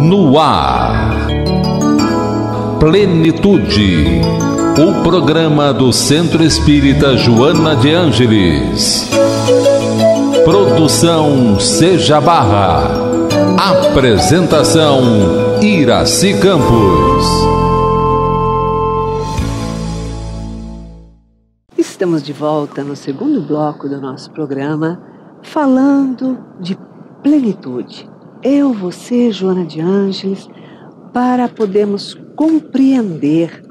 No ar, Plenitude, o programa do Centro Espírita Joana de Ângeles. Produção Seja Barra. Apresentação Iraci Campos. Estamos de volta no segundo bloco do nosso programa, falando de plenitude. Eu, você, Joana de Ângeles, para podermos compreender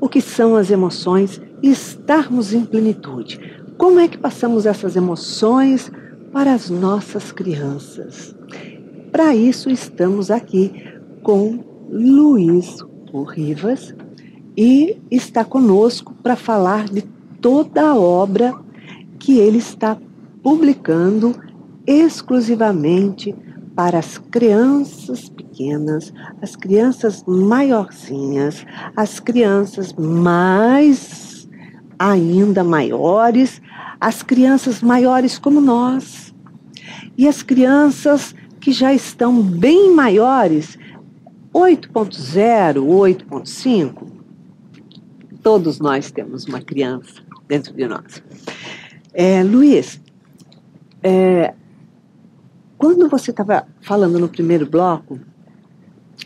o que são as emoções e estarmos em plenitude. Como é que passamos essas emoções para as nossas crianças? Para isso estamos aqui com Luiz Rivas e está conosco para falar de toda a obra que ele está publicando exclusivamente para as crianças pequenas, as crianças maiorzinhas, as crianças mais ainda maiores, as crianças maiores como nós e as crianças que já estão bem maiores, 8.0, 8.5, todos nós temos uma criança dentro de nós. Luiz, quando você estava falando no primeiro bloco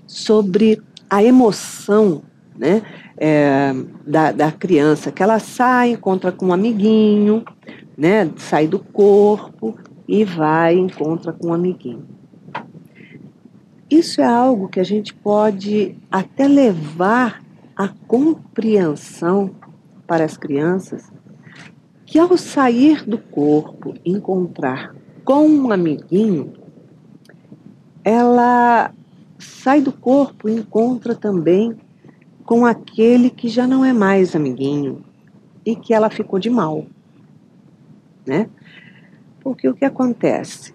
sobre a emoção, né, da criança, que ela sai, encontra com um amiguinho, né, sai do corpo e vai, encontra com um amiguinho. Isso é algo que a gente pode até levar à compreensão para as crianças, que ao sair do corpo, encontrar com um amiguinho, ela sai do corpo e encontra também com aquele que já não é mais amiguinho e que ela ficou de mal, né? Porque o que acontece?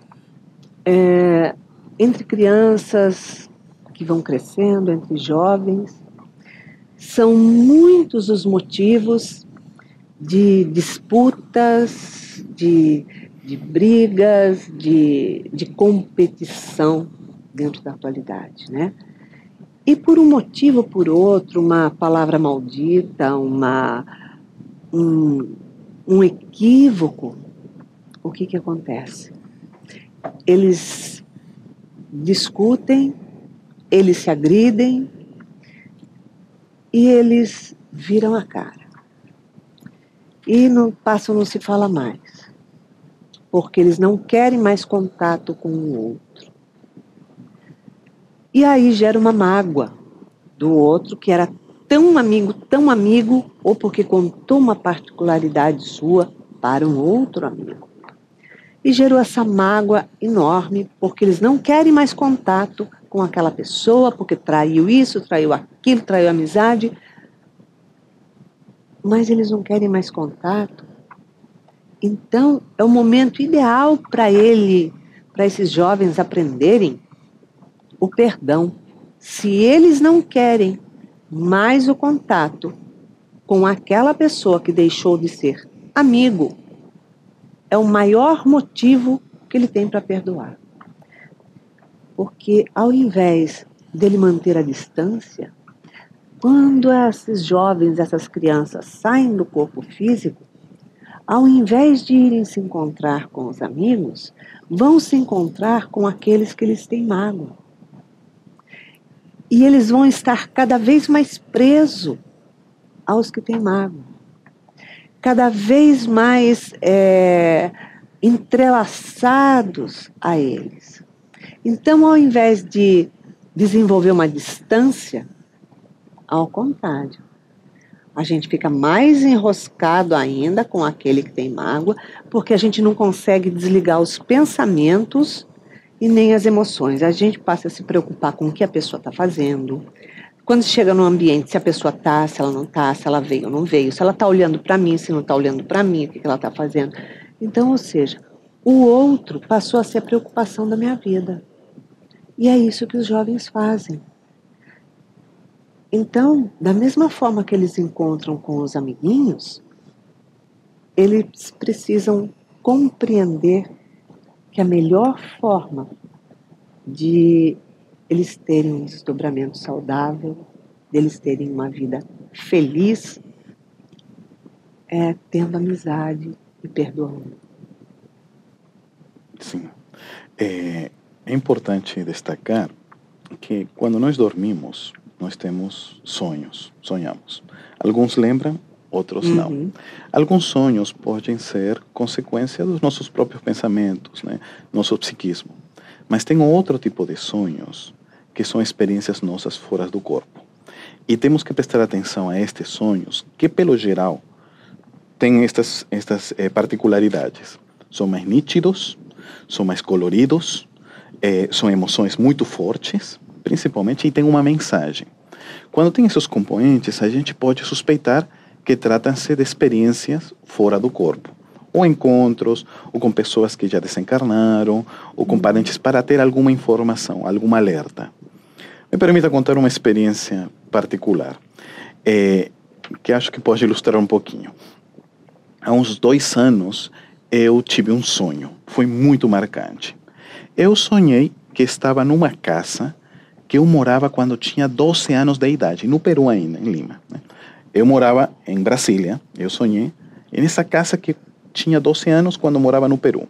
Entre crianças que vão crescendo, entre jovens, são muitos os motivos de disputas, de brigas, de competição dentro da atualidade, né? E por um motivo ou por outro, uma palavra maldita, um equívoco, o que acontece? Eles discutem, eles se agridem e eles viram a cara. E passam a não se fala mais, porque eles não querem mais contato com o outro. E aí gera uma mágoa do outro, que era tão amigo, ou porque contou uma particularidade sua para um outro amigo. E gerou essa mágoa enorme, porque eles não querem mais contato com aquela pessoa, porque traiu isso, traiu aquilo, traiu a amizade, mas eles não querem mais contato. Então, é o momento ideal para esses jovens aprenderem o perdão. Se eles não querem mais o contato com aquela pessoa que deixou de ser amigo, é o maior motivo que ele tem para perdoar. Porque ao invés dele manter a distância, quando esses jovens, essas crianças saem do corpo físico, ao invés de irem se encontrar com os amigos, vão se encontrar com aqueles que eles têm mágoa. E eles vão estar cada vez mais presos aos que têm mágoa. Cada vez mais entrelaçados a eles. Então, ao invés de desenvolver uma distância, ao contrário, a gente fica mais enroscado ainda com aquele que tem mágoa, porque a gente não consegue desligar os pensamentos e nem as emoções. A gente passa a se preocupar com o que a pessoa está fazendo. Quando chega no ambiente, se a pessoa está, se ela não está, se ela veio ou não veio, se ela está olhando para mim, se não está olhando para mim, o que ela está fazendo. Então, ou seja, o outro passou a ser a preocupação da minha vida. E é isso que os jovens fazem. Então, da mesma forma que eles encontram com os amiguinhos, eles precisam compreender que a melhor forma de eles terem um desdobramento saudável, deles terem uma vida feliz, tendo amizade e perdoando. Sim. É importante destacar que quando nós dormimos, nós temos sonhos, sonhamos. Alguns lembram, outros não. Alguns sonhos podem ser consequência dos nossos próprios pensamentos, né? Nosso psiquismo. Mas tem outro tipo de sonhos que são experiências nossas fora do corpo. E temos que prestar atenção a estes sonhos que, pelo geral, têm estas particularidades. São mais nítidos, são mais coloridos, são emoções muito fortes, principalmente, e tem uma mensagem. Quando tem esses componentes, a gente pode suspeitar que tratam-se de experiências fora do corpo. Ou encontros, ou com pessoas que já desencarnaram, ou com parentes para ter alguma informação, alguma alerta. Me permita contar uma experiência particular, que acho que pode ilustrar um pouquinho. Há uns 2 anos, eu tive um sonho. Foi muito marcante. Eu sonhei que estava numa casa que eu morava quando tinha 12 anos de idade, no Peru ainda, em Lima, né? Eu morava em Brasília, eu sonhei, e nessa casa que tinha 12 anos quando eu morava no Peru.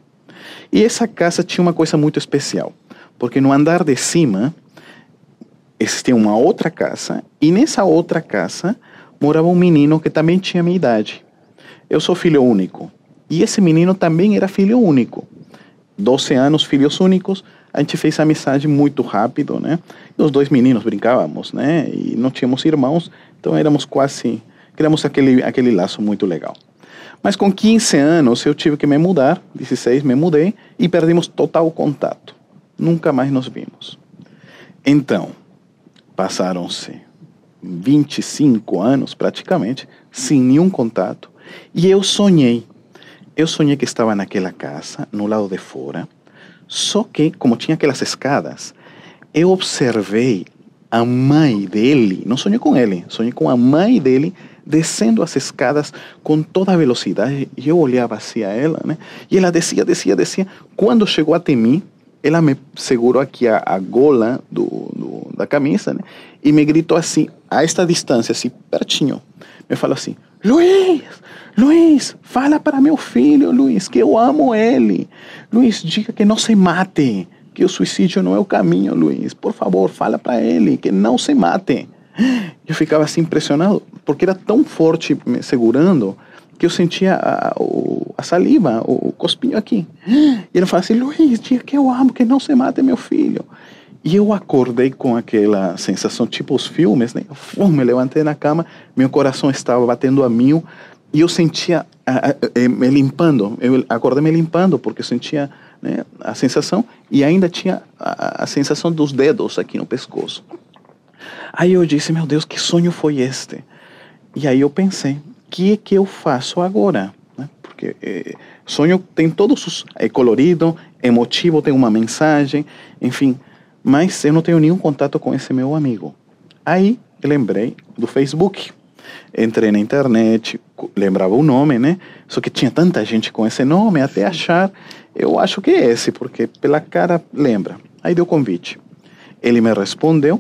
E essa casa tinha uma coisa muito especial, porque no andar de cima existia uma outra casa, e nessa outra casa morava um menino que também tinha minha idade. Eu sou filho único, e esse menino também era filho único. 12 anos, filhos únicos, a gente fez amizade muito rápido, né? E os 2 meninos brincávamos, né? E não tínhamos irmãos, então éramos quase... criamos aquele laço muito legal. Mas com 15 anos eu tive que me mudar, 16 me mudei, e perdemos total contato. Nunca mais nos vimos. Então, passaram-se 25 anos praticamente, sem nenhum contato, e eu sonhei. Eu sonhei que estava naquela casa, no lado de fora, só que, como tinha aquelas escadas, eu observei a mãe dele, não sonhei com ele, sonhei com a mãe dele, descendo as escadas com toda a velocidade, e eu olhava assim a ela, né? E ela descia. Quando chegou até mim, ela me segurou aqui a gola da camisa, né? E me gritou assim, a esta distância, assim, pertinho. Me falou assim, Luiz, fala para meu filho, Luiz, que eu amo ele. Luiz, diga que não se mate, que o suicídio não é o caminho, Luiz. Por favor, fala para ele que não se mate. Eu ficava assim impressionado, porque era tão forte me segurando, que eu sentia a saliva, o cuspinho aqui. E ele falava assim, Luiz, diga que eu amo, que não se mate meu filho. E eu acordei com aquela sensação, tipo os filmes, né? Me levantei na cama, meu coração estava batendo a 1000, e eu sentia me limpando. Eu acordei me limpando, porque eu sentia, né, a sensação, e ainda tinha a sensação dos dedos aqui no pescoço. Aí eu disse, meu Deus, que sonho foi este? E aí eu pensei, o que é que eu faço agora? Né? Porque sonho tem todos os... é colorido, emotivo, tem uma mensagem, enfim... Mas eu não tenho nenhum contato com esse meu amigo. Aí eu lembrei do Facebook. Entrei na internet, lembrava o nome, né? Só que tinha tanta gente com esse nome, até achar, eu acho que é esse, porque pela cara lembra. Aí deu convite. Ele me respondeu,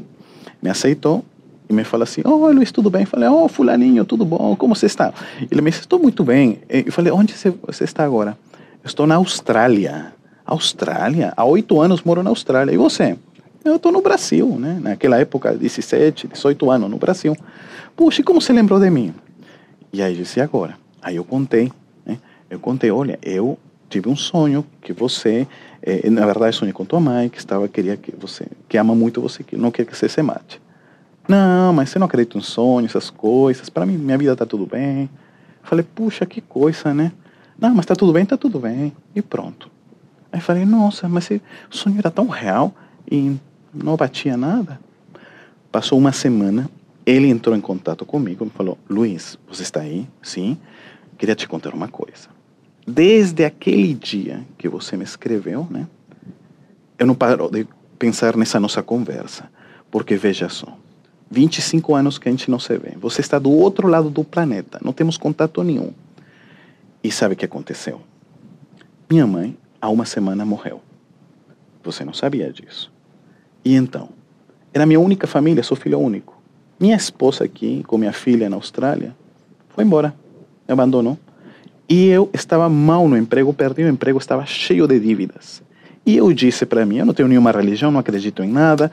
me aceitou, e me falou assim, Luiz, tudo bem? Eu falei, fulaninho, tudo bom? Como você está? Ele me disse, estou muito bem. Eu falei, onde você está agora? Eu estou na Austrália. Austrália? Há 8 anos moro na Austrália. E você? Eu estou no Brasil, né? Naquela época, 17, 18 anos no Brasil. Puxa, e como você lembrou de mim? E aí eu disse, agora? Aí eu contei, né? Eu contei, olha, eu tive um sonho que você, na verdade sonhei com tua mãe, queria que você, que ama muito você, que não quer que você se mate. Não, mas você não acredita em sonhos, essas coisas, para mim, minha vida tá tudo bem. Falei, puxa, que coisa, né? Não, mas tá tudo bem, e pronto. Aí falei, nossa, mas o sonho era tão real e não batia nada. Passou uma semana, ele entrou em contato comigo e me falou, Luiz, você está aí? Sim. Queria te contar uma coisa. Desde aquele dia que você me escreveu, né? Eu não paro de pensar nessa nossa conversa. Porque veja só, 25 anos que a gente não se vê. Você está do outro lado do planeta, não temos contato nenhum. E sabe o que aconteceu? Minha mãe, há uma semana, morreu. Você não sabia disso. E então, era minha única família, sou filho único. Minha esposa aqui, com minha filha na Austrália, foi embora, me abandonou. E eu estava mal no emprego, perdi o emprego, estava cheio de dívidas. E eu disse para mim, eu não tenho nenhuma religião, não acredito em nada,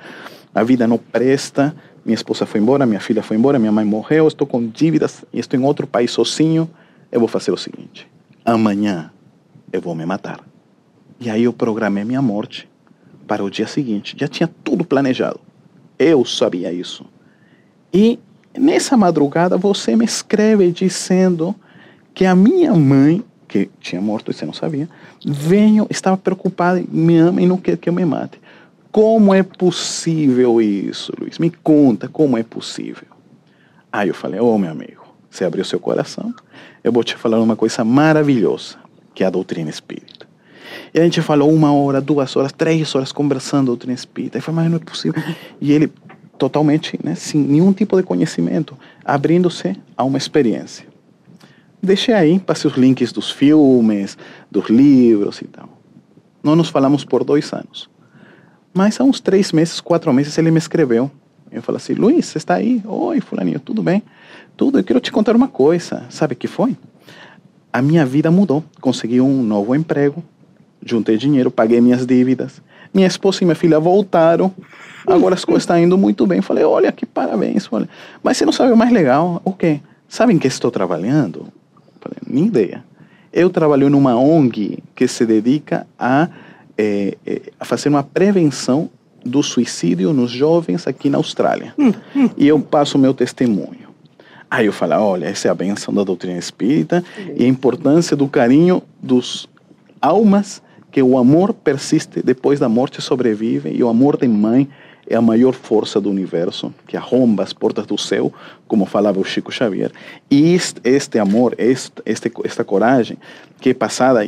a vida não presta, minha esposa foi embora, minha filha foi embora, minha mãe morreu, estou com dívidas e estou em outro país sozinho, eu vou fazer o seguinte, amanhã eu vou me matar. E aí eu programei minha morte para o dia seguinte, já tinha tudo planejado, eu sabia isso. E nessa madrugada você me escreve dizendo que a minha mãe, que tinha morto e você não sabia, estava preocupada, me ama e não quer que eu me mate. Como é possível isso, Luiz? Me conta como é possível. Aí eu falei, meu amigo, você abriu seu coração, eu vou te falar uma coisa maravilhosa, que é a doutrina espírita. E a gente falou 1 hora, 2 horas, 3 horas conversando doutrina espírita. E falei, mas não é possível. E ele totalmente, né, sem nenhum tipo de conhecimento, abrindo-se a uma experiência. Deixei aí, passei os links dos filmes, dos livros e tal. Não nos falamos por 2 anos. Mas há uns 3 meses, 4 meses, ele me escreveu. Eu falei assim, Luiz, você está aí? Oi, fulaninho, tudo bem? Tudo, eu quero te contar uma coisa. Sabe o que foi? A minha vida mudou. Consegui um novo emprego, juntei dinheiro, paguei minhas dívidas. Minha esposa e minha filha voltaram. Agora as coisas estão indo muito bem. Falei, olha, que parabéns. Falei, mas você não sabe o mais legal? O quê? Sabe em que estou trabalhando? Falei, nem ideia. Eu trabalho numa ONG que se dedica a fazer uma prevenção do suicídio nos jovens aqui na Austrália. E eu passo o meu testemunho. Aí eu falo, olha, essa é a benção da doutrina espírita e a importância do carinho dos almas, que o amor persiste depois da morte, sobrevive, e o amor de mãe é a maior força do universo, que arromba as portas do céu, como falava o Chico Xavier. E este amor, esta coragem que é passada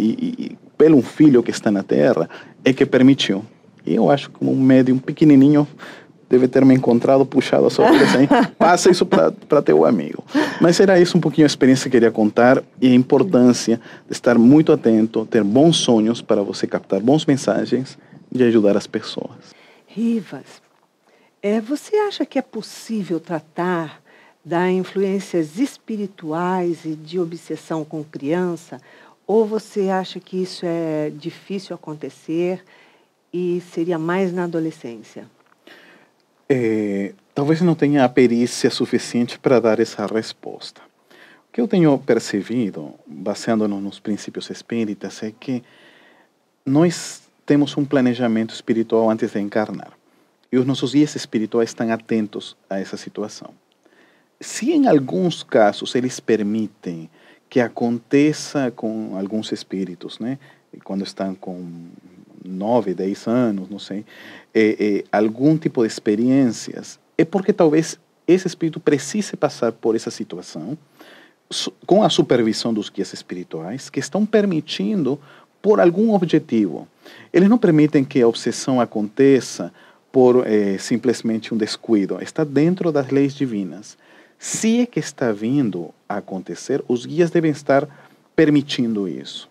pelo um filho que está na Terra, é que permitiu. E eu acho que um médium pequenininho deve ter me encontrado, puxado a sua vida assim, passa isso para teu amigo. Mas era isso um pouquinho a experiência que eu queria contar e a importância de estar muito atento, ter bons sonhos para você captar bons mensagens e ajudar as pessoas. Rivas, você acha que é possível tratar das influências espirituais e de obsessão com criança? Ou você acha que isso é difícil acontecer e seria mais na adolescência? Talvez não tenha a perícia suficiente para dar essa resposta. O que eu tenho percebido, baseando-nos nos princípios espíritas, é que nós temos um planejamento espiritual antes de encarnar. E os nossos guias espirituais estão atentos a essa situação. Se em alguns casos eles permitem que aconteça com alguns espíritos, né? Quando estão com 9, 10 anos, não sei, algum tipo de experiências, é porque talvez esse espírito precise passar por essa situação com a supervisão dos guias espirituais que estão permitindo por algum objetivo. Eles não permitem que a obsessão aconteça por simplesmente um descuido. Está dentro das leis divinas. Se é que está vindo a acontecer, os guias devem estar permitindo isso.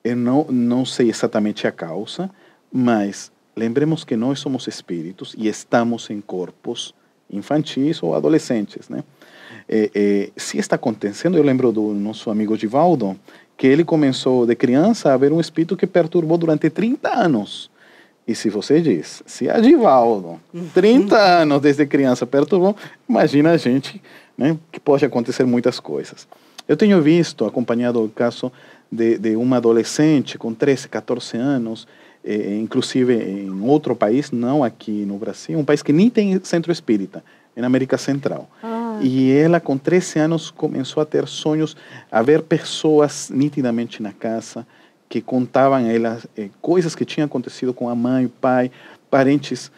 Eu não sei exatamente a causa, mas lembremos que nós somos espíritos e estamos em corpos infantis ou adolescentes, né? Se está acontecendo, eu lembro do nosso amigo Givaldo, que ele começou de criança a ver um espírito que perturbou durante 30 anos. E se você diz, se a Givaldo, 30 anos desde criança perturbou, imagina a gente, né, que pode acontecer muitas coisas. Eu tenho visto, acompanhado o caso de uma adolescente com 13, 14 anos, inclusive em outro país, não aqui no Brasil, um país que nem tem centro espírita, na América Central. E ela, com 13 anos, começou a ter sonhos, a ver pessoas nitidamente na casa, que contavam a ela coisas que tinham acontecido com a mãe, o pai, parentes,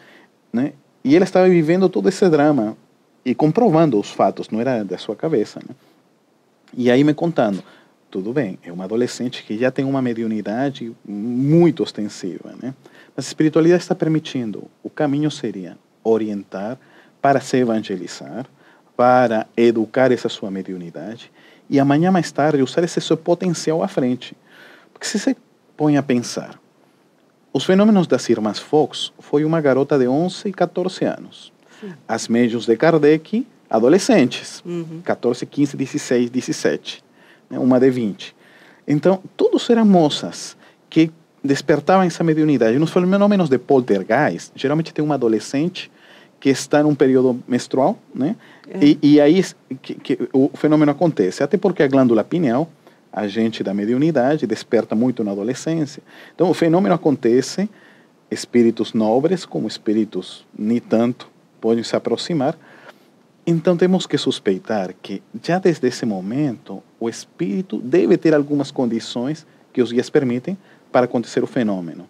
né? E ela estava vivendo todo esse drama e comprovando os fatos, não era da sua cabeça, né? E aí me contando, tudo bem, é uma adolescente que já tem uma mediunidade muito ostensiva, né? Mas a espiritualidade está permitindo. O caminho seria orientar para se evangelizar, para educar essa sua mediunidade e amanhã mais tarde usar esse seu potencial à frente. Porque se você põe a pensar, os fenômenos das irmãs Fox foi uma garota de 11 e 14 anos. Sim. As médiuns de Kardec, adolescentes, 14, 15, 16, 17, né? Uma de 20. Então, todos eram moças que despertavam essa mediunidade. Nos fenômenos de poltergeist, geralmente tem uma adolescente que está num período menstrual, né? E aí que o fenômeno acontece, até porque a glândula pineal, agente da mediunidade, desperta muito na adolescência. Então, o fenômeno acontece, espíritos nobres, como espíritos nem tanto, podem se aproximar. Então, temos que suspeitar que, já desde esse momento, o espírito deve ter algumas condições que os guias permitem para acontecer o fenômeno.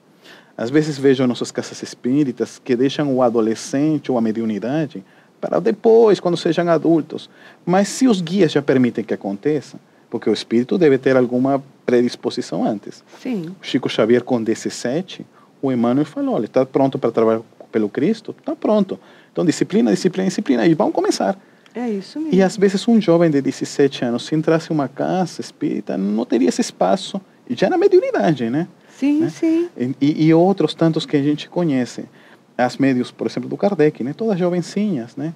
Às vezes vejo em nossas casas espíritas que deixam o adolescente ou a mediunidade para depois, quando sejam adultos. Mas se os guias já permitem que aconteça, porque o espírito deve ter alguma predisposição antes. Sim. O Chico Xavier, com 17, o Emmanuel falou, olha, está pronto para trabalhar pelo Cristo? Está pronto. Então, disciplina, disciplina, disciplina, e vamos começar. É isso mesmo. E às vezes um jovem de 17 anos, se entrasse em uma casa espírita, não teria esse espaço, já na mediunidade, né? Sim, né? sim. E outros tantos que a gente conhece. As médios, por exemplo, do Kardec, né? Todas jovencinhas, né?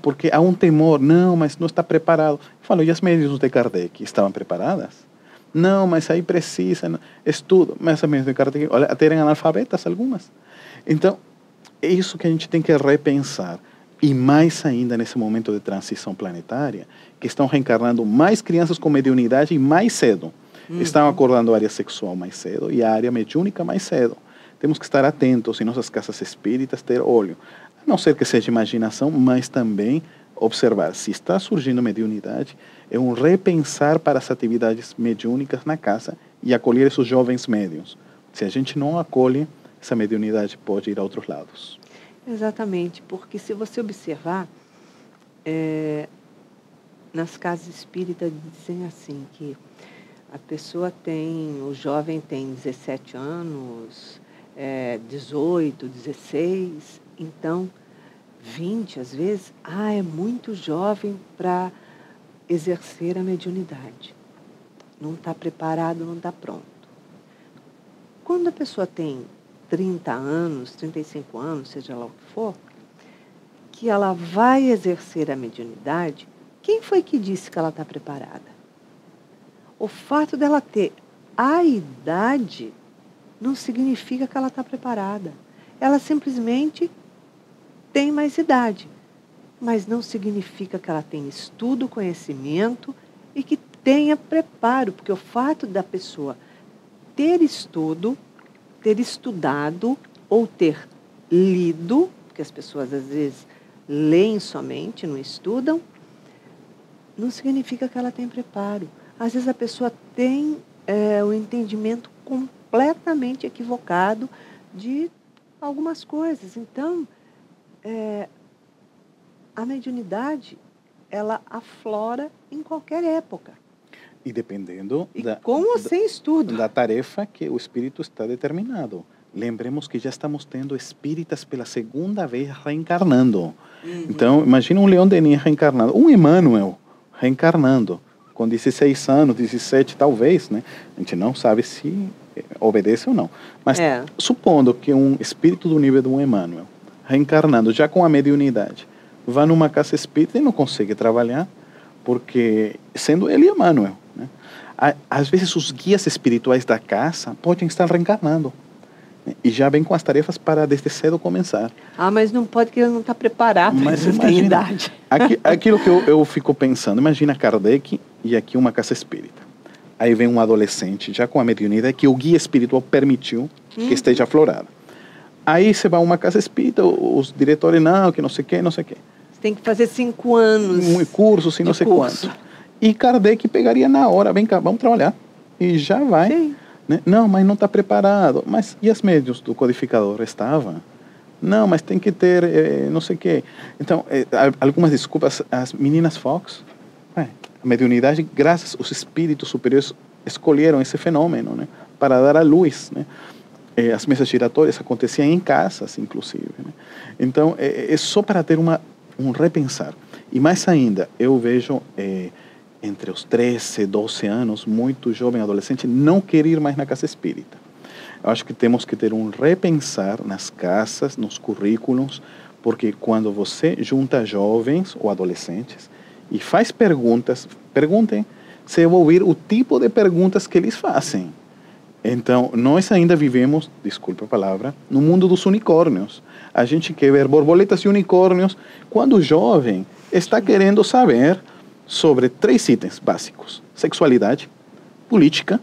Porque há um temor, não, mas não está preparado. Eu falo, e as médios de Kardec estavam preparadas? Não, mas aí precisa estudo. Mas as médios de Kardec, olha, até eram analfabetas algumas. Então, é isso que a gente tem que repensar. E mais ainda nesse momento de transição planetária, que estão reencarnando mais crianças com mediunidade e mais cedo. Estão acordando a área sexual mais cedo e a área mediúnica mais cedo. Temos que estar atentos em nossas casas espíritas, ter olho. A não ser que seja imaginação, mas também observar. Se está surgindo mediunidade, é um repensar para as atividades mediúnicas na casa e acolher esses jovens médiuns. Se a gente não acolhe, essa mediunidade pode ir a outros lados. Exatamente, porque se você observar, nas casas espíritas dizem assim, que a pessoa o jovem tem 17 anos, 18, 16, então 20 às vezes, é muito jovem para exercer a mediunidade. Não está preparado, não está pronto. Quando a pessoa tem 30 anos, 35 anos, seja lá o que for, que ela vai exercer a mediunidade, quem foi que disse que ela está preparada? O fato dela ter a idade não significa que ela está preparada. Ela simplesmente tem mais idade, mas não significa que ela tem estudo, conhecimento e que tenha preparo, porque o fato da pessoa ter estudo, ter estudado ou ter lido, porque as pessoas às vezes leem somente, não estudam, não significa que ela tem preparo. Às vezes a pessoa tem o entendimento completamente equivocado de algumas coisas. Então, a mediunidade, ela aflora em qualquer época. E dependendo com ou sem estudo. Da tarefa que o espírito está determinado. Lembremos que já estamos tendo espíritas pela segunda vez reencarnando. Então, imagina um Leon Denis reencarnando, um Emmanuel reencarnando, com 16 anos, 17 talvez, né? A gente não sabe se obedece ou não. Mas supondo que um espírito do nível de um Emmanuel, reencarnando já com a mediunidade, vá numa casa espírita e não consegue trabalhar, porque sendo ele Emmanuel, né? Às vezes os guias espirituais da casa podem estar reencarnando. E já vem com as tarefas para desde cedo começar. Mas não pode, que ele não está preparado. Mas imagina, idade. Aquilo que eu fico pensando, imagina Kardec e aqui uma casa espírita. Aí vem um adolescente já com a mediunidade que o guia espiritual permitiu que esteja aflorada. Aí você vai a uma casa espírita, os diretores, não, que não sei o que, não sei o que. Você tem que fazer 5 anos. Um curso, assim, não sei quanto. E Kardec pegaria na hora, vem cá, vamos trabalhar. E já vai. Sim. Né? Não, mas não está preparado. Mas e as médiuns do codificador estavam? Não, mas tem que ter não sei o quê. Então, algumas desculpas, as meninas Fox, a mediunidade, graças aos espíritos superiores, escolheram esse fenômeno, né, para dar à luz, né? As mesas giratórias aconteciam em casas, inclusive, né? Então, é só para ter um repensar. E mais ainda, eu vejo entre os 13, 12 anos, muito jovem adolescente, não querer ir mais na casa espírita. Eu acho que temos que ter um repensar nas casas, nos currículos, porque quando você junta jovens ou adolescentes e faz perguntas, perguntem, você vai ouvir o tipo de perguntas que eles fazem. Então, nós ainda vivemos, desculpa a palavra, no mundo dos unicórnios. A gente quer ver borboletas e unicórnios quando o jovem está querendo saber sobre 3 itens básicos: sexualidade, política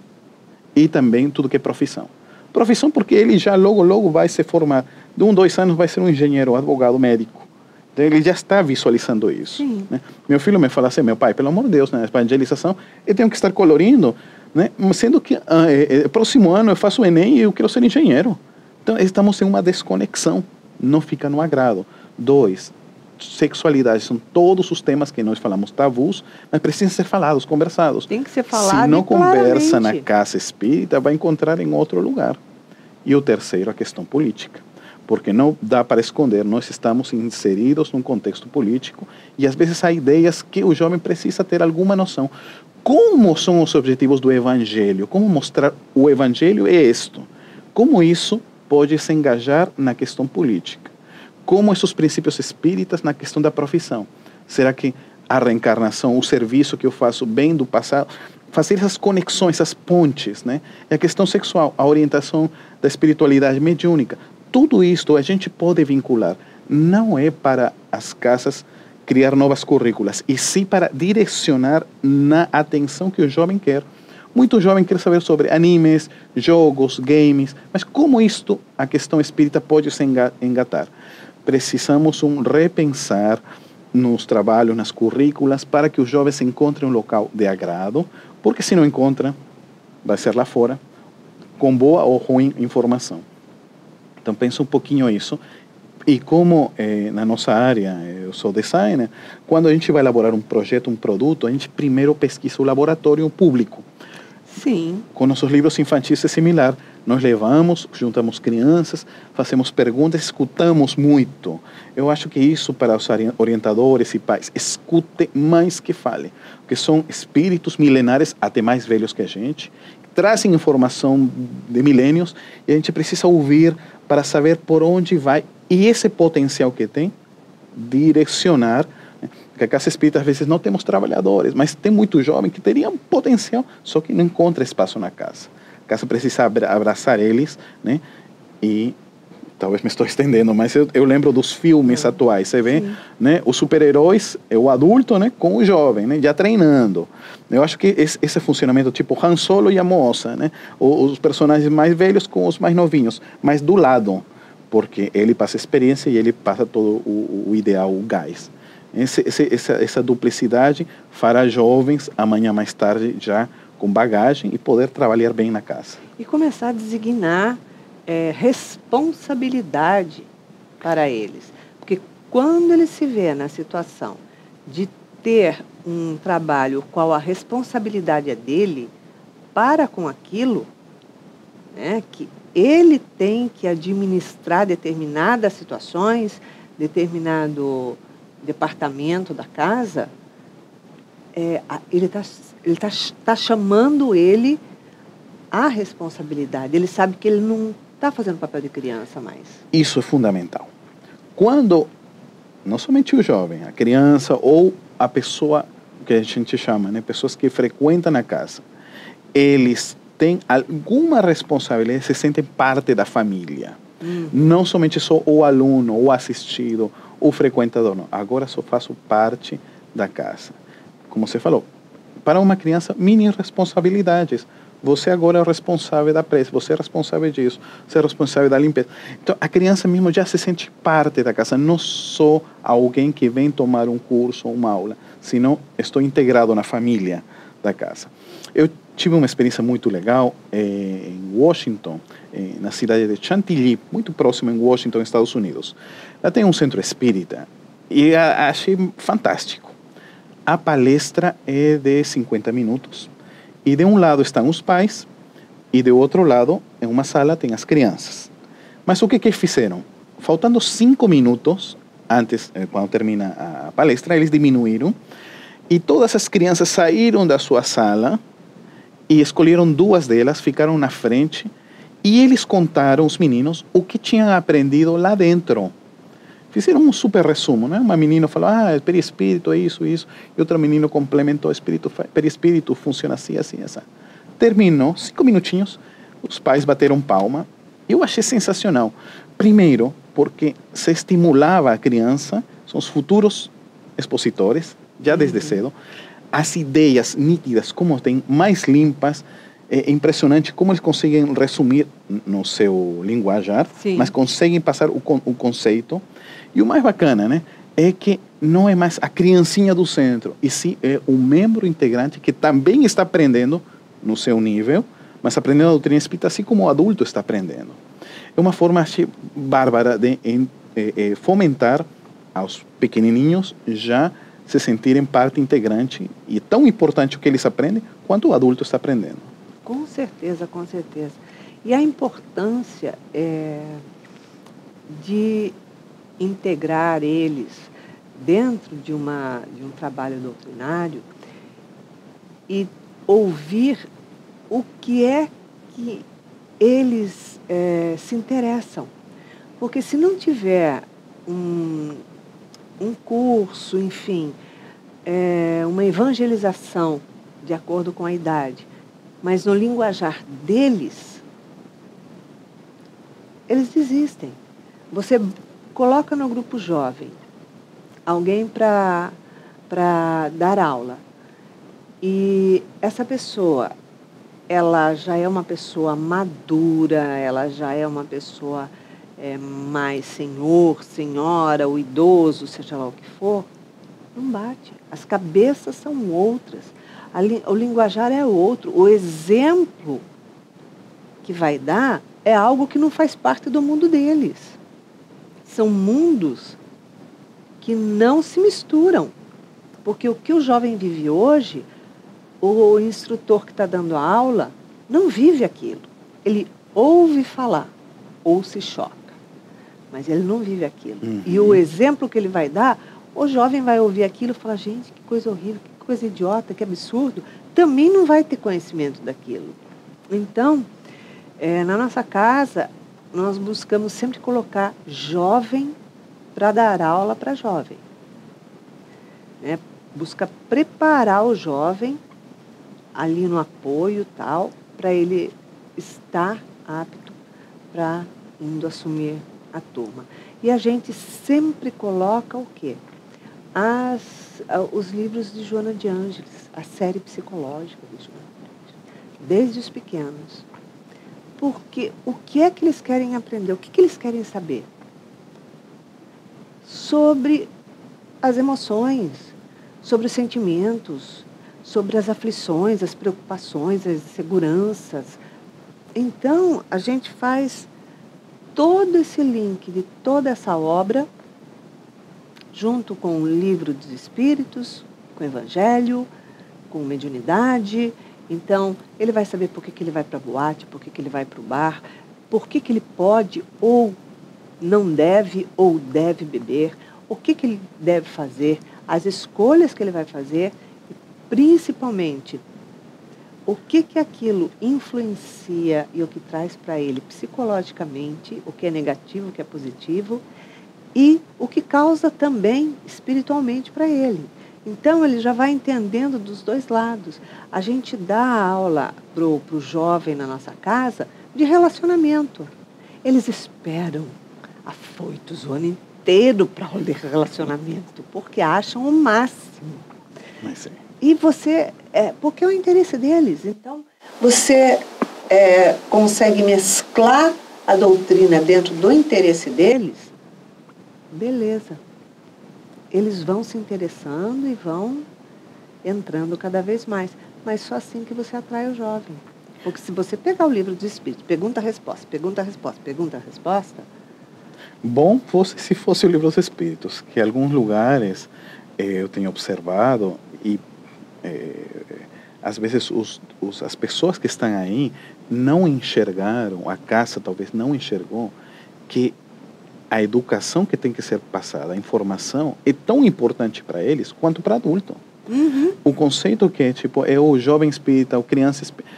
e também tudo que é profissão. Profissão porque ele já logo vai se formar. De 1, 2 anos vai ser um engenheiro, advogado, médico. Então ele já está visualizando isso. Né? Meu filho me fala assim: meu pai, pelo amor de Deus, na evangelização, eu tenho que estar colorindo, né? Sendo que próximo ano eu faço o Enem e eu quero ser engenheiro. Então estamos em uma desconexão, não fica no agrado. 2, sexualidade, são todos os temas que nós falamos tabus, mas precisam ser falados, conversados. Tem que ser falado. Se não conversa claramente. na casa espírita, vai encontrar em outro lugar. E o terceiro, a questão política. Porque não dá para esconder, nós estamos inseridos num contexto político e às vezes há ideias que o jovem precisa ter alguma noção. Como são os objetivos do Evangelho? Como mostrar o Evangelho é isto? Como isso pode se engajar na questão política? Como esses princípios espíritas na questão da profissão? Será que a reencarnação, o serviço que eu faço bem do passado, fazer essas conexões, essas pontes, né? E a questão sexual, a orientação da espiritualidade mediúnica, tudo isto a gente pode vincular. Não é para as casas criar novas currículas, e sim para direcionar na atenção que o jovem quer. Muito jovem quer saber sobre animes, jogos, games, mas como isto, a questão espírita pode se engatar? Precisamos repensar nos trabalhos, nas currículas, para que os jovens encontrem um local de agrado, porque se não encontra, vai ser lá fora, com boa ou ruim informação. Então pensa um pouquinho isso. E como na nossa área, eu sou designer, quando a gente vai elaborar um projeto, um produto, a gente primeiro pesquisa o laboratório público. Sim. Com nossos livros infantis é similar. Nós levamos, juntamos crianças, fazemos perguntas, escutamos muito. Eu acho que isso para os orientadores e pais, escute mais que fale. Porque são espíritos milenares, até mais velhos que a gente, trazem informação de milênios e a gente precisa ouvir para saber por onde vai e esse potencial que tem, direcionar. Porque a casa espírita às vezes não temos trabalhadores, mas tem muito jovem que teria um potencial, só que não encontra espaço na casa. A casa precisa abraçar eles, né? E talvez me estou estendendo, mas eu lembro dos filmes atuais, você vê, né? Os super-heróis, o adulto, né? Com o jovem, né? Já treinando. Eu acho que esse funcionamento, tipo Han Solo e a moça, né? Os personagens mais velhos com os mais novinhos, mas do lado, porque ele passa experiência e ele passa todo o ideal, o gás. Essa duplicidade fará jovens, amanhã mais tarde, já com bagagem e poder trabalhar bem na casa. E começar a designar responsabilidade para eles. Porque quando ele se vê na situação de ter um trabalho qual a responsabilidade é dele, para com aquilo, né, que ele tem que administrar determinadas situações, determinado departamento da casa, ele tá chamando ele à responsabilidade. Ele sabe que ele não está fazendo papel de criança mais. Isso é fundamental. Quando, não somente o jovem, a criança ou a pessoa que a gente chama, né, pessoas que frequentam a casa, eles têm alguma responsabilidade, se sentem parte da família. Não somente só o aluno, o assistido, o frequentador, não. Agora só faço parte da casa. Como você falou, para uma criança, mini responsabilidades. Você agora é o responsável da prece, você é responsável disso, você é responsável da limpeza. Então, a criança mesmo já se sente parte da casa, não só alguém que vem tomar um curso ou uma aula, senão estou integrado na família da casa. Eu tive uma experiência muito legal em Washington, na cidade de Chantilly, muito próximo em Washington, Estados Unidos. Lá tem um centro espírita e achei fantástico. A palestra é de 50 minutos e de um lado estão os pais e de outro lado, em uma sala, tem as crianças. Mas o que fizeram? Faltando 5 minutos antes, quando termina a palestra, eles diminuíram e todas as crianças saíram da sua sala e escolheram 2 delas, ficaram na frente E eles contaram, os meninos, o que tinham aprendido lá dentro. Fizeram um super resumo, né? Uma menina falou, perispírito é isso, isso. E outro menino complementou, perispírito funciona assim, assim, assim. Terminou, 5 minutinhos, os pais bateram palma. Eu achei sensacional. Primeiro, porque se estimulava a criança, são os futuros expositores, já desde cedo, as ideias nítidas, como tem, mais limpas. É impressionante como eles conseguem resumir no seu linguajar, sim, mas conseguem passar o conceito. E o mais bacana, né, é que não é mais a criancinha do centro, e sim é um membro integrante que também está aprendendo no seu nível, mas aprendendo a doutrina espírita assim como o adulto está aprendendo. É uma forma, achei, bárbara de fomentar aos pequenininhos já se sentirem parte integrante, e tão importante o que eles aprendem quanto o adulto está aprendendo. Com certeza, com certeza. E a importância de integrar eles dentro de um trabalho doutrinário e ouvir o que é que eles se interessam. Porque se não tiver um curso, enfim, uma evangelização de acordo com a idade, mas no linguajar deles, eles desistem. Você coloca no grupo jovem alguém para dar aula, e essa pessoa, ela já é uma pessoa madura, ela já é uma pessoa mais senhor, senhora, o idoso, seja lá o que for, não bate. As cabeças são outras. O linguajar é outro. O exemplo que vai dar é algo que não faz parte do mundo deles. São mundos que não se misturam. Porque o que o jovem vive hoje, o instrutor que está dando a aula não vive aquilo. Ele ouve falar ou se choca, mas ele não vive aquilo. E o exemplo que ele vai dar, o jovem vai ouvir aquilo e falar, gente, que coisa horrível, que coisa idiota, que absurdo, também não vai ter conhecimento daquilo. Então, na nossa casa, nós buscamos sempre colocar jovem para dar aula para jovem. Busca preparar o jovem ali no apoio tal, para ele estar apto para indo assumir a turma. E a gente sempre coloca o quê? Os livros de Joana de Ângeles, a série psicológica de Joana de Ângeles, desde os pequenos. Porque o que é que eles querem aprender? O que eles querem saber? Sobre as emoções, sobre os sentimentos, sobre as aflições, as preocupações, as inseguranças. Então, a gente faz todo esse link de toda essa obra junto com o livro dos Espíritos, com o Evangelho, com mediunidade. Então, ele vai saber por que ele vai para a boate, por que ele vai para o bar, por que ele pode ou não deve ou deve beber, o que ele deve fazer, as escolhas que ele vai fazer e, principalmente, o que aquilo influencia e o que traz para ele psicologicamente, o que é negativo, o que é positivo, e o que causa também espiritualmente para ele. Então, ele já vai entendendo dos dois lados. A gente dá aula para o jovem na nossa casa de relacionamento. Eles esperam afoitos o ano inteiro para o relacionamento, porque acham o máximo. Mas, e você, porque é o interesse deles. Então, você consegue mesclar a doutrina dentro do interesse deles, beleza. Eles vão se interessando e vão entrando cada vez mais. Mas só assim que você atrai o jovem. Porque se você pegar o livro dos Espíritos, pergunta-resposta, pergunta-resposta, pergunta-resposta... Bom fosse se fosse o livro dos Espíritos, que em alguns lugares eu tenho observado e às vezes as pessoas que estão aí não enxergaram, a casa talvez não enxergou que a educação que tem que ser passada, a informação, é tão importante para eles quanto para adulto. O conceito que é o jovem espírita, o criança espírita,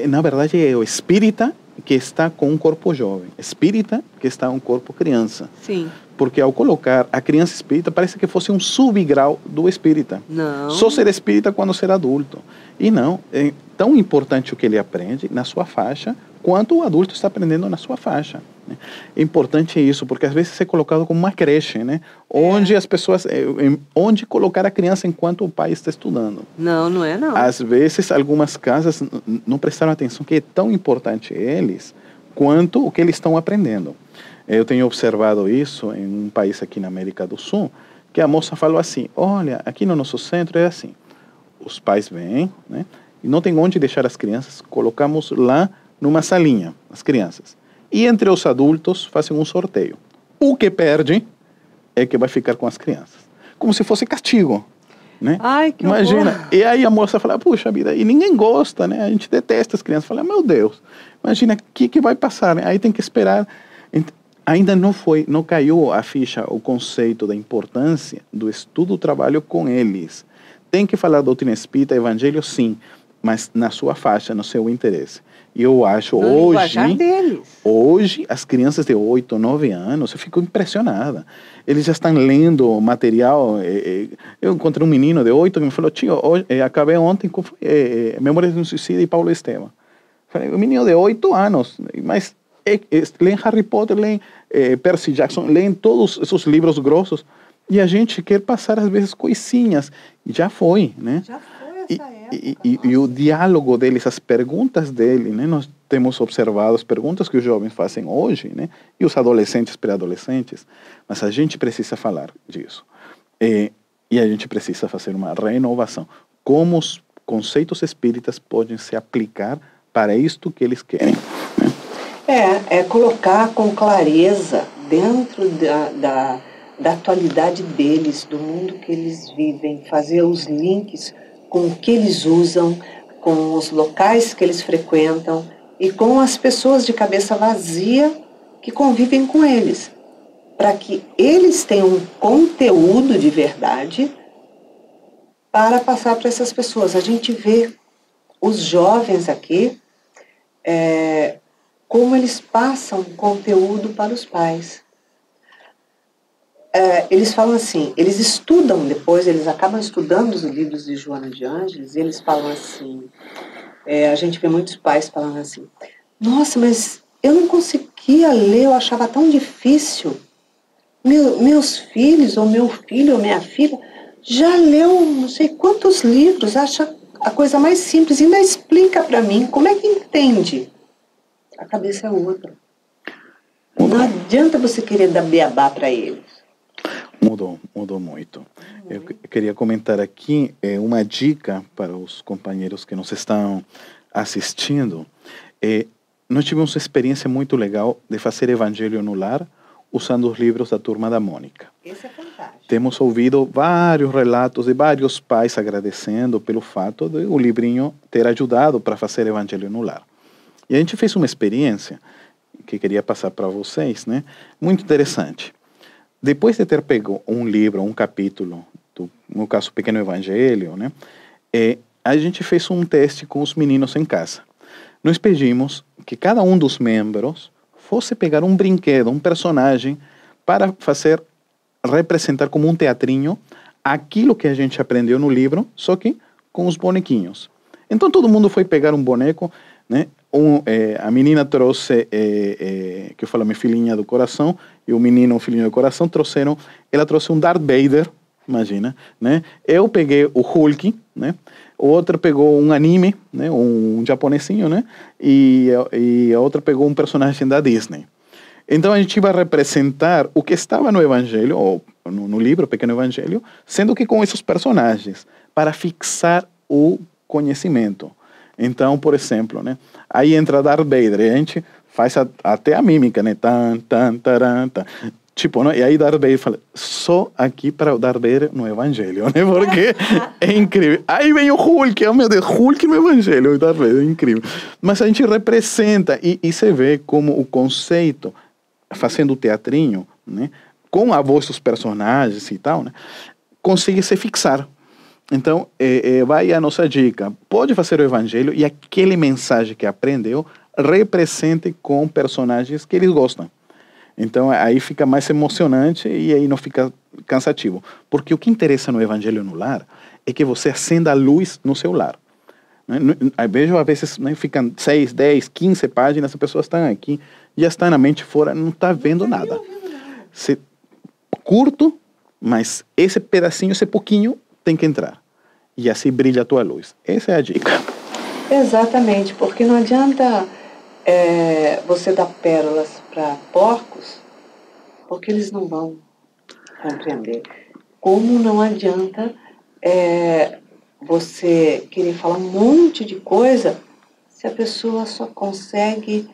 na verdade é o espírita que está com um corpo jovem, espírita que está com um corpo criança. Sim. Porque ao colocar a criança espírita, parece que fosse um subgrau do espírita. Não. Só ser espírita quando ser adulto. E não, é tão importante o que ele aprende na sua faixa, quanto o adulto está aprendendo na sua faixa. Né? É importante isso, porque às vezes é colocado como uma creche, né? Onde as pessoas, onde colocar a criança enquanto o pai está estudando. Não, não é não. Às vezes, algumas casas não prestaram atenção que é tão importante eles, quanto o que eles estão aprendendo. Eu tenho observado isso em um país aqui na América do Sul, que a moça falou assim, olha, aqui no nosso centro é assim, os pais vêm, né, e não tem onde deixar as crianças, colocamos lá numa salinha, as crianças. E entre os adultos fazem um sorteio. O que perde é que vai ficar com as crianças. Como se fosse castigo, né? Ai, que imagina. horror. E aí a moça fala, puxa vida, e ninguém gosta, né? A gente detesta as crianças. Fala, meu Deus, imagina o que vai passar, né? Aí tem que esperar. Ainda não caiu a ficha, o conceito da importância do estudo, do trabalho com eles. Tem que falar doutrina espírita, evangelho, sim, mas na sua faixa, no seu interesse. E eu acho, hoje, as crianças de 8, 9 anos, eu fico impressionada. Eles já estão lendo material. Eu encontrei um menino de 8 que me falou, tio, acabei ontem com Memórias de um Suicídio e Paulo Esteban. Falei, um menino de 8 anos, mas leem Harry Potter, leem Percy Jackson, leem todos esses livros grossos, e a gente quer passar, às vezes, coisinhas. Já foi, né? Já foi. E o diálogo deles, as perguntas dele, né? Nós temos observado as perguntas que os jovens fazem hoje, né? E os adolescentes, pré-adolescentes, mas a gente precisa falar disso. E a gente precisa fazer uma renovação. Como os conceitos espíritas podem se aplicar para isto que eles querem, né? É colocar com clareza dentro da atualidade deles, do mundo que eles vivem, fazer os links com o que eles usam, com os locais que eles frequentam e com as pessoas de cabeça vazia que convivem com eles, para que eles tenham um conteúdo de verdade para passar para essas pessoas. A gente vê os jovens aqui, como eles passam conteúdo para os pais. Eles falam assim, eles estudam depois, eles acabam estudando os livros de Joana de Ângeles, e eles falam assim, a gente vê muitos pais falando assim, nossa, mas eu não conseguia ler, eu achava tão difícil. Meus filhos, ou meu filho, ou minha filha, já leu não sei quantos livros, acha a coisa mais simples, e ainda explica para mim como é que entende. A cabeça é outra. Não adianta você querer dar beabá para eles. Mudou muito. Eu queria comentar aqui uma dica para os companheiros que nos estão assistindo. Nós tivemos uma experiência muito legal de fazer evangelho no lar usando os livros da Turma da Mônica. Esse é fantástico. Temos ouvido vários relatos de vários pais agradecendo pelo fato de o livrinho ter ajudado para fazer evangelho no lar. E a gente fez uma experiência que queria passar para vocês, né? Muito interessante. Depois de ter pego um livro, um capítulo, no caso, Pequeno Evangelho, né? A gente fez um teste com os meninos em casa. Nós pedimos que cada um dos membros fosse pegar um brinquedo, um personagem, para representar como um teatrinho aquilo que a gente aprendeu no livro, só que com os bonequinhos. Então todo mundo foi pegar um boneco, né? A menina trouxe, que eu falo, minha filhinha do coração, e o menino, o filhinho do coração, ela trouxe um Darth Vader, imagina, né? Eu peguei o Hulk, né? O outro pegou um anime, né? Um japonesinho, né? E a outra pegou um personagem da Disney. Então a gente vai representar o que estava no Evangelho, ou no livro Pequeno Evangelho, sendo que com esses personagens, para fixar o conhecimento. Então, por exemplo, né? Aí entra Darth Vader, e a gente faz até a mímica, né? Tan, tan, taran, tan. Tipo, né? E aí Darth Vader fala, só aqui para o Darth Vader no Evangelho, né? Porque é incrível. Aí vem o Hulk, oh meu Deus, Hulk no Evangelho, o Darth Vader, é incrível. Mas a gente representa, e você vê como o conceito, fazendo o teatrinho, né? Com a voz dos personagens e tal, né? Consegue se fixar. Então, vai a nossa dica. Pode fazer o Evangelho e aquele mensagem que aprendeu, represente com personagens que eles gostam. Então aí fica mais emocionante e aí não fica cansativo. Porque o que interessa no Evangelho no Lar é que você acenda a luz no seu lar. Vejo às vezes, né, ficam 6, 10, 15 páginas, as pessoas estão aqui, já está na mente fora, não está vendo nada. Curto, mas esse pedacinho, esse pouquinho tem que entrar. E assim brilha a tua luz. Essa é a dica. Exatamente, porque não adianta você dar pérolas para porcos, porque eles não vão compreender. Como não adianta você querer falar um monte de coisa se a pessoa só consegue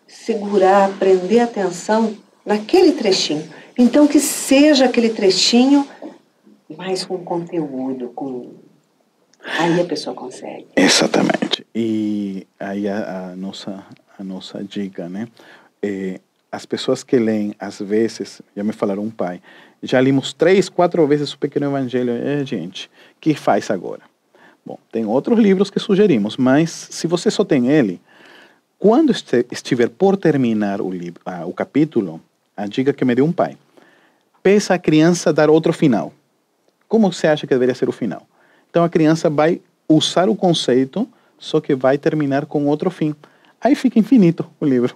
segurar, prender a atenção naquele trechinho. Então, que seja aquele trechinho, mas com conteúdo, aí a pessoa consegue. Exatamente. E aí a nossa dica, né? As pessoas que leem, às vezes, já me falaram um pai, já limos 3, 4 vezes o Pequeno Evangelho. Gente, o que faz agora? Bom, tem outros livros que sugerimos, mas se você só tem ele, quando estiver por terminar o capítulo, a dica que me deu um pai, peça a criança dar outro final. Como você acha que deveria ser o final? Então a criança vai usar o conceito, só que vai terminar com outro fim. Aí fica infinito o livro.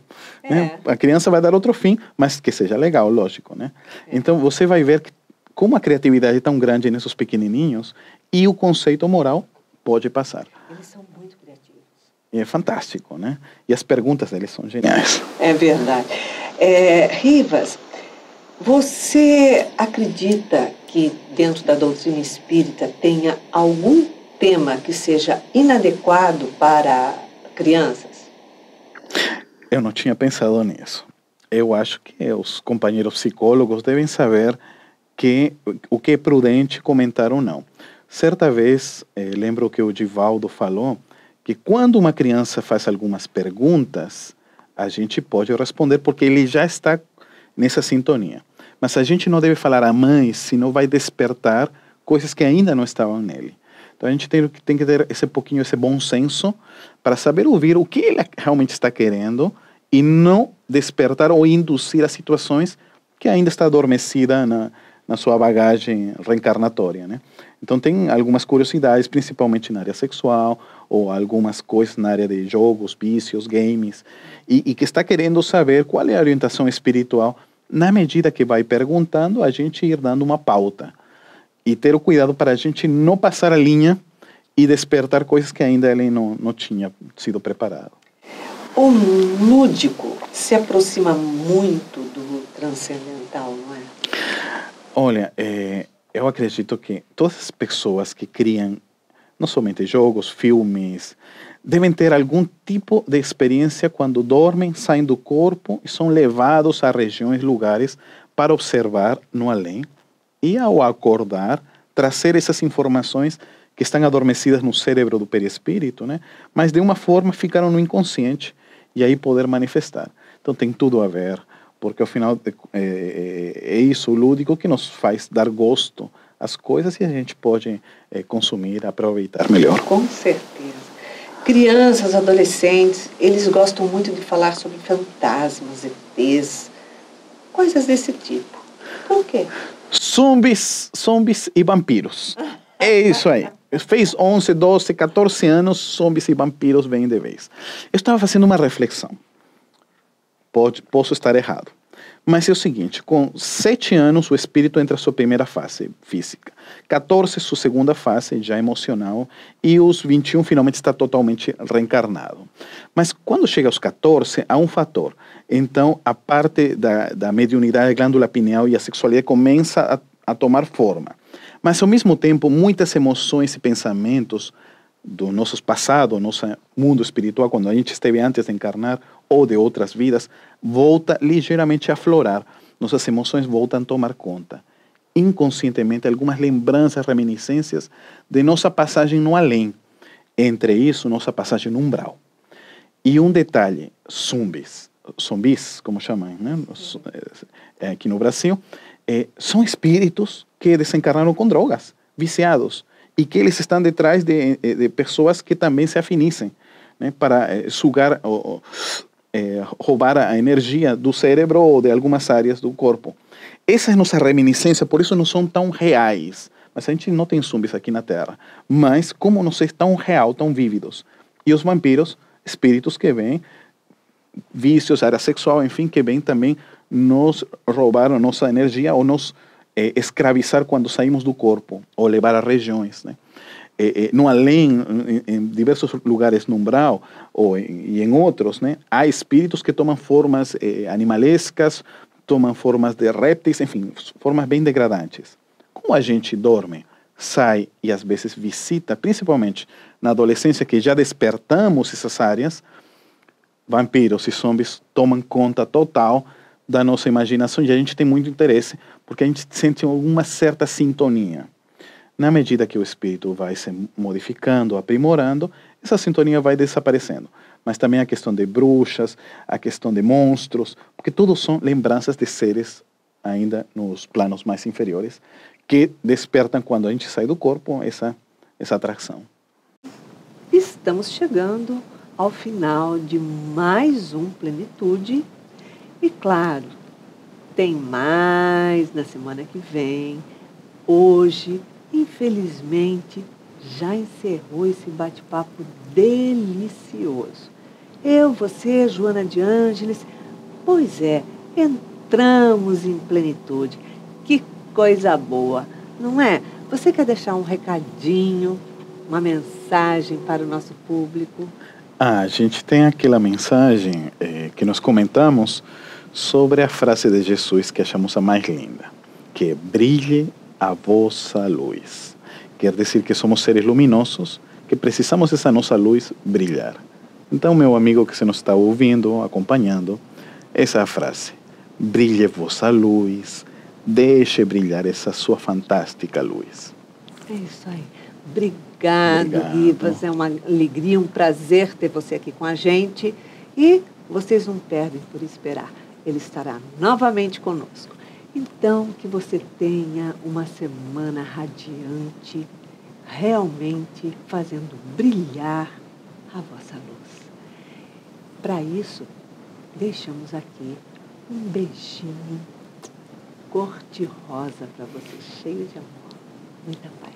Né? A criança vai dar outro fim, mas que seja legal, lógico. Né? Então você vai ver como a criatividade é tão grande nesses pequenininhos e o conceito moral pode passar. Eles são muito criativos. E é fantástico, né? E as perguntas deles são geniais. É verdade. Rivas, você acredita que dentro da doutrina espírita tenha algum tema que seja inadequado para crianças? Eu não tinha pensado nisso. Eu acho que os companheiros psicólogos devem saber o que é prudente comentar ou não. Certa vez, lembro que o Divaldo falou que quando uma criança faz algumas perguntas, a gente pode responder porque ele já está nessa sintonia. Mas a gente não deve falar a mãe, senão vai despertar coisas que ainda não estavam nele. Então a gente tem que ter esse bom senso para saber ouvir o que ele realmente está querendo e não despertar ou induzir a situações que ainda está adormecida na sua bagagem reencarnatória, né? Então tem algumas curiosidades, principalmente na área sexual, ou algumas coisas na área de jogos, vícios, games, e que está querendo saber qual é a orientação espiritual. Na medida que vai perguntando, a gente ir dando uma pauta. E ter o cuidado para a gente não passar a linha e despertar coisas que ainda ele não tinha sido preparado. O lúdico se aproxima muito do transcendental, não é? Olha, eu acredito que todas as pessoas que criam, não somente jogos, filmes, devem ter algum tipo de experiência quando dormem, saem do corpo e são levados a regiões, lugares para observar no além e, ao acordar, trazer essas informações que estão adormecidas no cérebro do perispírito, né? Mas de uma forma ficaram no inconsciente e aí poder manifestar. Então tem tudo a ver, porque ao final é isso, o lúdico, que nos faz dar gosto às coisas e a gente pode consumir, aproveitar melhor. Com certeza. Crianças, adolescentes, eles gostam muito de falar sobre fantasmas, ETs, coisas desse tipo. Por quê? Zombies e vampiros. É isso aí. Fez 11, 12, 14 anos, zombies e vampiros vêm de vez. Eu estava fazendo uma reflexão. Posso estar errado. Mas é o seguinte, com 7 anos o espírito entra na sua primeira fase física, 14 sua segunda fase já emocional e os 21 finalmente está totalmente reencarnado. Mas quando chega aos 14 há um fator, então a parte da mediunidade, a glândula pineal e a sexualidade começa a tomar forma. Mas ao mesmo tempo muitas emoções e pensamentos do nosso passado, nosso mundo espiritual, quando a gente esteve antes de encarnar, ou de outras vidas, volta ligeiramente a aflorar. Nossas emoções voltam a tomar conta. Inconscientemente, algumas lembranças, reminiscências de nossa passagem no além. Entre isso, nossa passagem no umbral. E um detalhe, zumbis, como chamam, né? Aqui no Brasil, são espíritos que desencarnaram com drogas, viciados, e que eles estão detrás de pessoas que também se afinizem. né, para sugar ou roubar a energia do cérebro ou de algumas áreas do corpo. Essa é a nossa reminiscência, por isso não são tão reais. Mas a gente não tem zumbis aqui na Terra. Mas como não ser tão real, tão vívidos. E os vampiros, espíritos que vêm, vícios, área sexual, enfim, que vêm também nos roubar a nossa energia ou nos escravizar quando saímos do corpo, ou levar a regiões, né? No além, em diversos lugares no umbral e em outros, né, há espíritos que tomam formas animalescas, tomam formas de répteis, enfim, formas bem degradantes. Como a gente dorme, sai e às vezes visita, principalmente na adolescência, que já despertamos essas áreas, vampiros e zombies tomam conta total da nossa imaginação e a gente tem muito interesse porque a gente sente uma certa sintonia. Na medida que o espírito vai se modificando, aprimorando, essa sintonia vai desaparecendo. Mas também a questão de bruxas, a questão de monstros, porque tudo são lembranças de seres ainda nos planos mais inferiores que despertam quando a gente sai do corpo essa atração. Estamos chegando ao final de mais um Plenitude e, claro, tem mais na semana que vem. Hoje, infelizmente, já encerrou esse bate-papo delicioso. Eu, você, Joana de Ângeles, pois é, entramos em plenitude. Que coisa boa, não é? Você quer deixar um recadinho, uma mensagem para o nosso público? A gente tem aquela mensagem que nós comentamos sobre a frase de Jesus que achamos a mais linda, que é: brilhe a vossa luz. Quer dizer que somos seres luminosos, que precisamos dessa nossa luz brilhar. Então, meu amigo que você nos está ouvindo, acompanhando, essa é a frase: brilhe vossa luz, deixe brilhar essa sua fantástica luz. É isso aí. Obrigado, Rivas. É uma alegria, um prazer ter você aqui com a gente. E vocês não perdem por esperar. Ele estará novamente conosco. Então, que você tenha uma semana radiante, realmente fazendo brilhar a vossa luz. Para isso, deixamos aqui um beijinho cor-de-rosa para você, cheio de amor, muita paz.